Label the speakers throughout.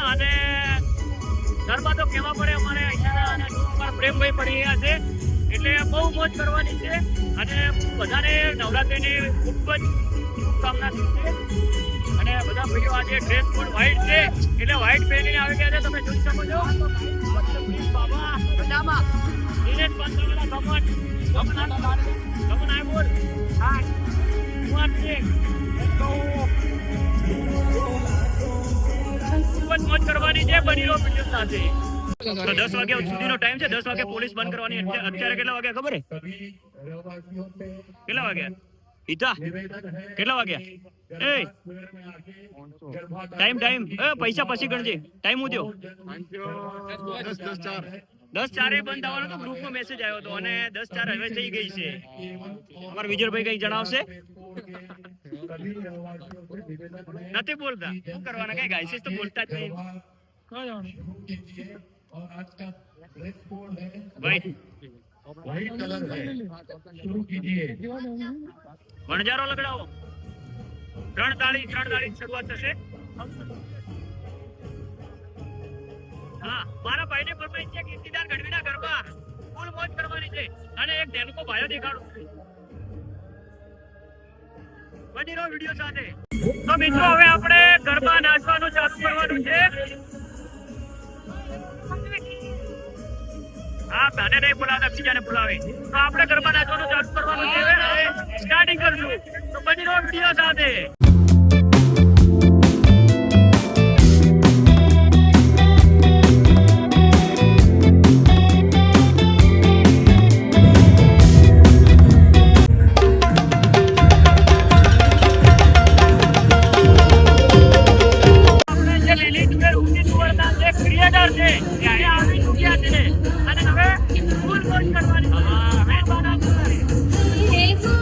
Speaker 1: અને ગરબા તો કેવા પડે અમારે અહીંયા અને અમારા પ્રેમભાઈ પડી રહ્યા છે એટલે બહુ મોજ કરવાની છે અને બધાને નવરાત્રીની ખૂબ જ શુભકામના છે અને બધા ભાઈઓ આજે ડ્રેસ પણ વ્હાઈટ છે એટલે વ્હાઈટ પહેરીને આવી ગયા છે તમે જોઈ શકો છો બાબા બધામાં દિનેશ પાંચવાળા ગમન આય બોલ હા હું છે ખૂબ જ મોજ કરવાની છે બની રહ્યો વિડીયો સાથે 10 વાગ્યા સુધીનો ટાઈમ છે 10 વાગે પોલીસ બંધ કરવાની અત્યારે કેટલા વાગ્યા ખબર હે કેટલા વાગ્યા ઈતા કેટલા વાગ્યા એ ટાઈમ પૈસા પછી ગણજે ટાઈમ હું દ્યો 10:04 બંધ થવાનો તો ગ્રુપમાં મેસેજ આવ્યો હતો અને 10:04 હવે થઈ ગઈ છે અમારા વિજયભાઈ કઈ જણાવશે નથી બોલતા શું કરવાના કઈ ગાઈસીસ તો બોલતા જ નહીં भाई व्हाइट कलर है शुरू कीजिए वणजारो लगड़ाओ ત્રણ તાળી શરૂઆત થશે હા મારા ભાઈને ફરમાઈશ છે કે ઇતિદાર ગઢવીના ગરબા ફૂલ મોજ કરવાની છે અને એક ધેનુકો ભાયો દેખાડું બની રહ્યો વિડિયો સાથે તો મિત્રો હવે આપણે ગરબા નાચવાનું ચાલુ કરવાનું છે आप गाने नहीं बुलाते अच्छी जाने बुलावे तो आपने गरबा नाचવાનું ચાલુ કરવાનું છે સ્ટાર્ટિંગ કરજો તો બની રહ્યો વિડિયો સાથે આપણે જે લીલી ટુકર ઉની ટુકરના જે ક્રિએટર છે એ આવી ચૂક્યા છે અને હવે ફૂલ મોજ કરવાની મહેરબાની કરી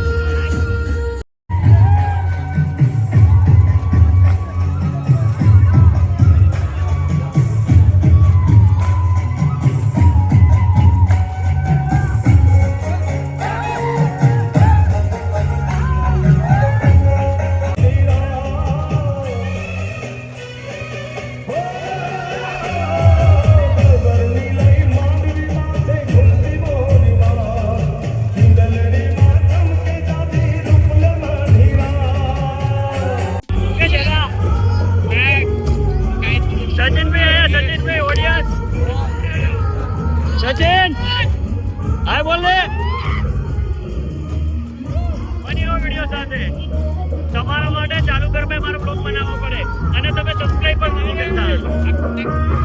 Speaker 1: सचिन हाय बोल ले બની રહ્યો વિડિયો સાથે તમારા માટે ચાલુ કર મે મારો બ્લોગ બનાવવો પડે અને તમે સબસ્ક્રાઇબ પણ નહીં કરતા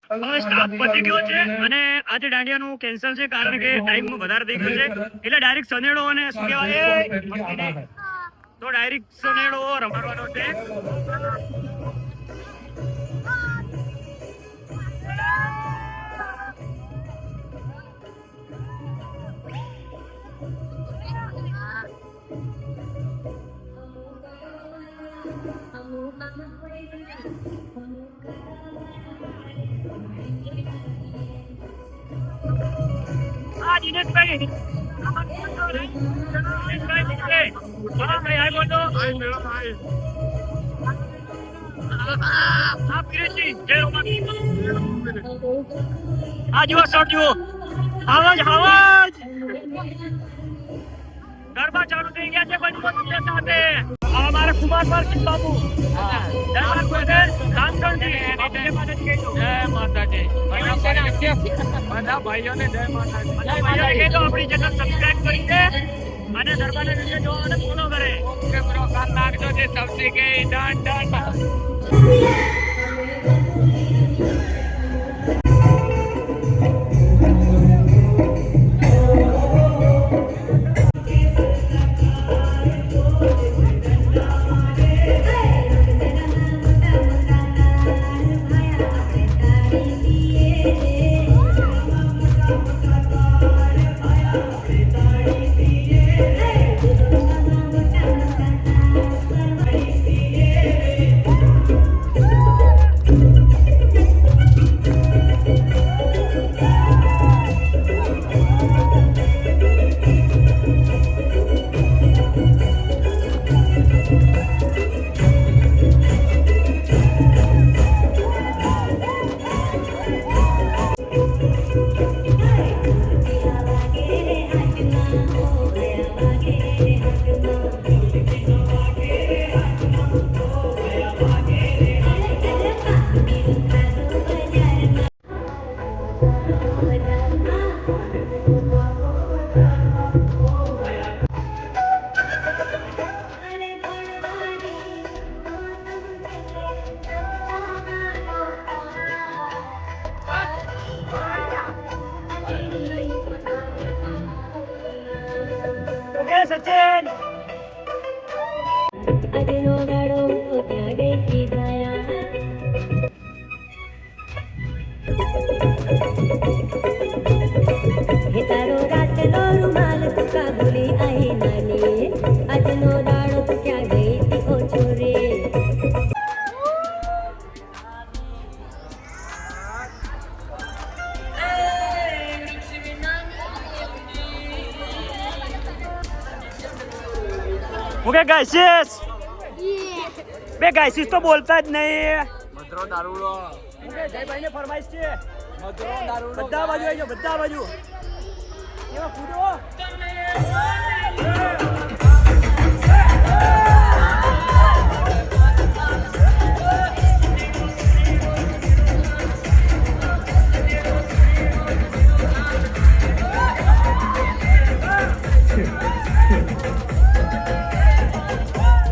Speaker 1: સ્ટાર્ટ પતી ગયો છે અને આજે દાંડિયાનું કેન્સલ છે કારણ કે ટાઈમ વધારે થઈ ગયો છે એટલે ડાયરેક્ટ સનેડો અને શું કહેવાય તો ડાયરેક્ટ સનેડો રમાડવાનો છે દિનેશભાઈ હા ભાઈ આઈ બોલો આપ કિરેશજી જય રોમાન આ જુઓ શોટ જુઓ આવાજ ગરબા ચાલુ થઈ ગયા છે બંધ સાથે અમારા કુમારપાલ સિંહ બાબુ જય માતાજી બધા ભાઈઓને જય માતાજી આપણી ચેનલ સબસ્ક્રાઇબ કરી દે અને ગરબાના વિડીયો જોવા અને ફોલો કરે ઓકે બ્રો કાલ લાગજો જે સબસે કે ડન સચિન
Speaker 2: અજનો ગાડો ત્યાં બેસી ગયા હે તારો રાતનો રૂમાલ તુકા ભૂલી આઈ નાની અજનો દાડો તું ક્યાં ગઈ તી ઓ છોરે
Speaker 1: ઓકે ગાઈસીસ બે ગાઈસીસ તો બોલતા જ નહીં
Speaker 3: મધરો દારૂડો
Speaker 1: ઓકે જયભાઈ ને ફરમાઈશ છે
Speaker 3: મધરો દારૂડો
Speaker 1: બધા બાજુ આવી જાઓ બધા બાજુ એમાં કૂદો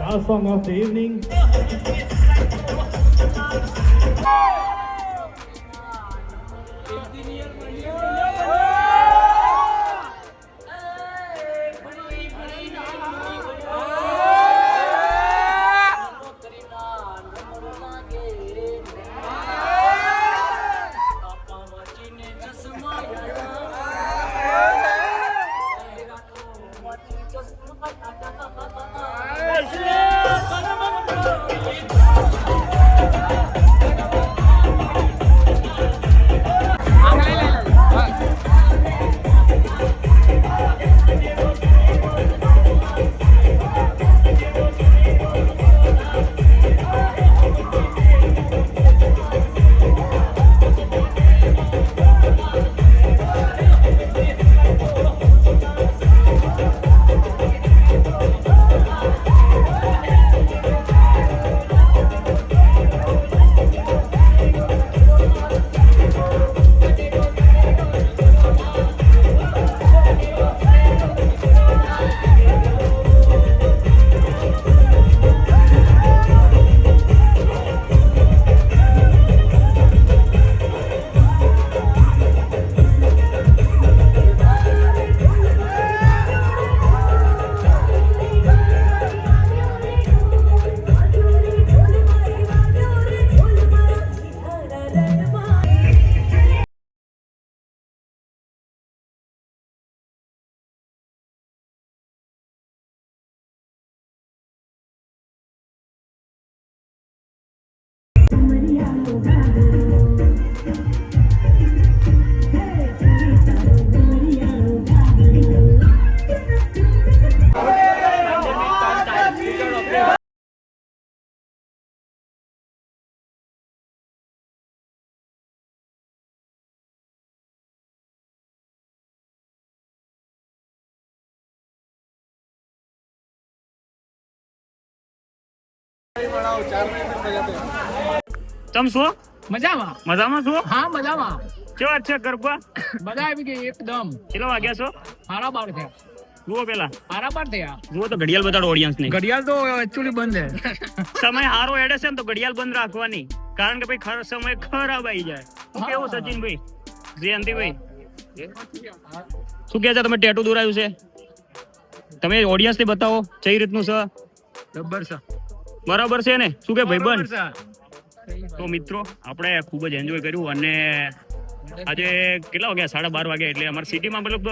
Speaker 4: Last song of the evening.
Speaker 1: તમ શું
Speaker 5: મજામાં
Speaker 1: મજામાં છો?
Speaker 5: હા મજામાં
Speaker 1: કેવા છે ગરબા?
Speaker 5: બધા આવી ગઈ એકદમ
Speaker 1: કેટલા વાગ્યા છો?
Speaker 5: 12:30 થયા
Speaker 1: જુઓ પેલા
Speaker 5: 12:30 થયા
Speaker 1: જુઓ તો ઘડિયાળ બતાડો ઓડિયન્સ ને.
Speaker 5: ઘડિયાળ તો એકચ્યુઅલી બંધ છે
Speaker 1: સમય હારો એડે છે ને તો ઘડિયાળ બંધ રાખવાની, કારણ કે ભાઈ સમય ખરાબ આવી જાય. શું કેવું સચિનભાઈ, જયંતિભાઈ, શું કહે છે? તમે ટેટુ દોરાયું છે, તમે ઓડિયન્સ ને બતાવો કઈ રીતનું છે.
Speaker 5: જબ્બર છે
Speaker 1: બરાબર છે ને? શું કે ભાઈબંધ?
Speaker 5: બરાબર છે.
Speaker 1: તો મિત્રો આપણે ખૂબ જ એન્જોય કર્યું અને આજે કેટલા વાગ્યા? 12:30 વાગ્યા. એટલે અમારી સિટીમાં મતલબ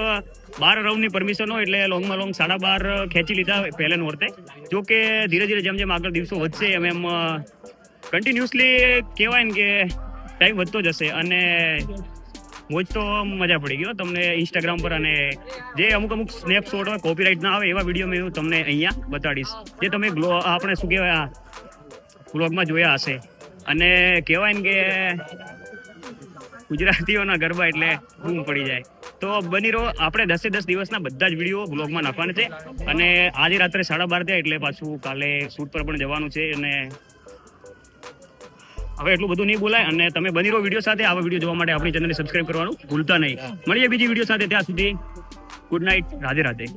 Speaker 1: 12 રાઉન્ડની પરમિશન હોય એટલે લોંગમાં લોંગ 12:30 ખેંચી લીધા પહેલે નોરતે. જો કે ધીરે ધીરે જેમ જેમ આગળ દિવસો વધશે એમ એમ કન્ટિન્યુઅસલી કહેવાય ને કે ટાઈમ વધતો જશે અને મોજ તો મજા પડી ગયો તમને ઇન્સ્ટાગ્રામ પર. અને જે અમુક સ્નેપશોટ હોય કોપીરાઇટ ના આવે એવા વિડીયો મેં હું તમને અહીંયા બતાડીશ, જે તમે આપણે શું કહેવાય વ્લોગમાં જોયા હશે. અને કહેવાય ને કે ગુજરાતીઓના ગરબા એટલે બૂમ પડી જાય. તો બની રહો, આપણે 10 દિવસના બધા જ વિડીયો બ્લોગમાં નાખવાના છે. અને આજે રાત્રે 12:30 થયા એટલે પાછું કાલે શૂટ પર પણ જવાનું છે. અને હવે એટલું બધું નહીં બોલાય અને તમે બની રહો વિડીયો સાથે. આવા વિડીયો જોવા માટે આપણી ચેનલને સબસ્ક્રાઇબ કરવાનું ભૂલતા નહીં. મળીએ બીજી વિડીયો સાથે, ત્યાં સુધી ગુડ નાઇટ, રાધે રાધે.